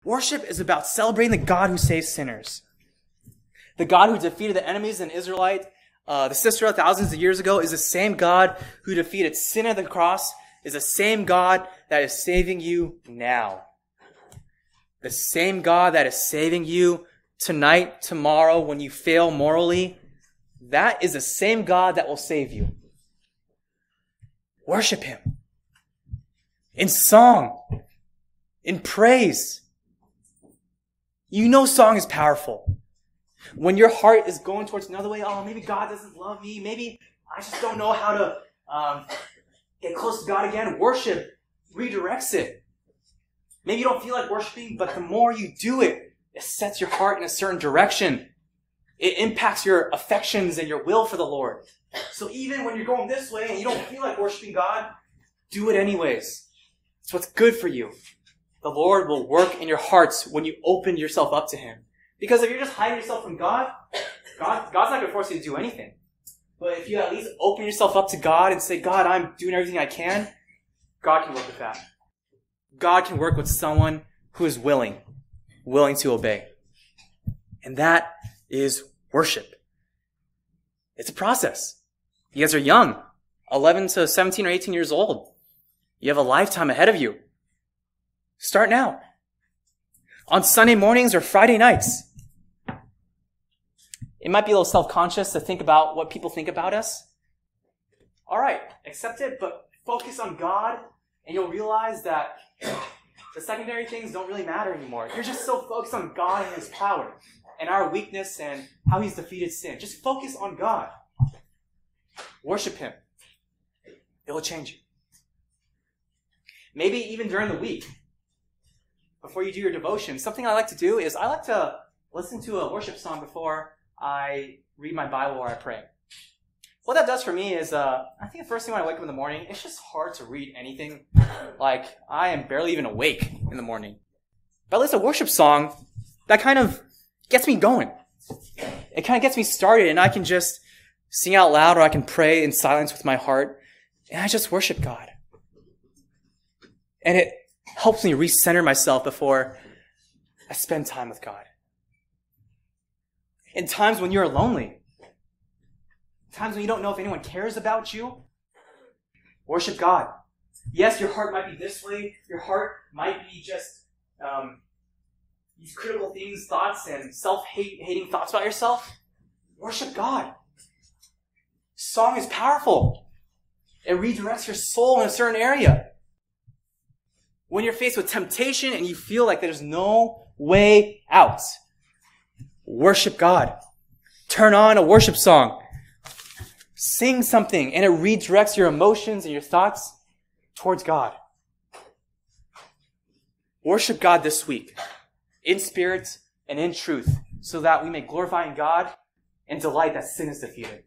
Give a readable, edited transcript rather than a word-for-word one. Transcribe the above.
Worship is about celebrating the God who saves sinners. The God who defeated the enemies in Israelite, the Sisera thousands of years ago, is the same God who defeated sin at the cross, is the same God that is saving you now. The same God that is saving you tonight, tomorrow, when you fail morally, that is the same God that will save you. Worship Him. In song. In praise. You know song is powerful. When your heart is going towards another way, oh, maybe God doesn't love me. Maybe I just don't know how to get close to God again. Worship redirects it. Maybe you don't feel like worshiping, but the more you do it, it sets your heart in a certain direction. It impacts your affections and your will for the Lord. So even when you're going this way and you don't feel like worshiping God, do it anyways. It's what's good for you. The Lord will work in your hearts when you open yourself up to Him. Because if you're just hiding yourself from God's not going to force you to do anything. But if you at least open yourself up to God and say, God, I'm doing everything I can, God can work with that. God can work with someone who is willing to obey. And that is worship. It's a process. You guys are young, 11 to 17 or 18 years old. You have a lifetime ahead of you. Start now. On Sunday mornings or Friday nights. It might be a little self-conscious to think about what people think about us. All right, accept it, but focus on God, and you'll realize that the secondary things don't really matter anymore. You're just so focused on God and His power and our weakness and how He's defeated sin. Just focus on God. Worship Him. It will change you. Maybe even during the week, before you do your devotion, something I like to do is I like to listen to a worship song before I read my Bible or I pray. What that does for me is, I think the first thing when I wake up in the morning, it's just hard to read anything. Like, I am barely even awake in the morning. But at least a worship song, that kind of gets me going. It kind of gets me started, and I can just sing out loud, or I can pray in silence with my heart, and I just worship God. And it helps me recenter myself before I spend time with God. In times when you're lonely, times when you don't know if anyone cares about you, worship God. Yes, your heart might be this way. Your heart might be just these critical things, thoughts, and self-hating thoughts about yourself. Worship God. Song is powerful. It redirects your soul in a certain area. When you're faced with temptation and you feel like there's no way out, worship God. Turn on a worship song. Sing something, and it redirects your emotions and your thoughts towards God. Worship God this week, in spirit and in truth, so that we may glorify in God and delight that sin is defeated.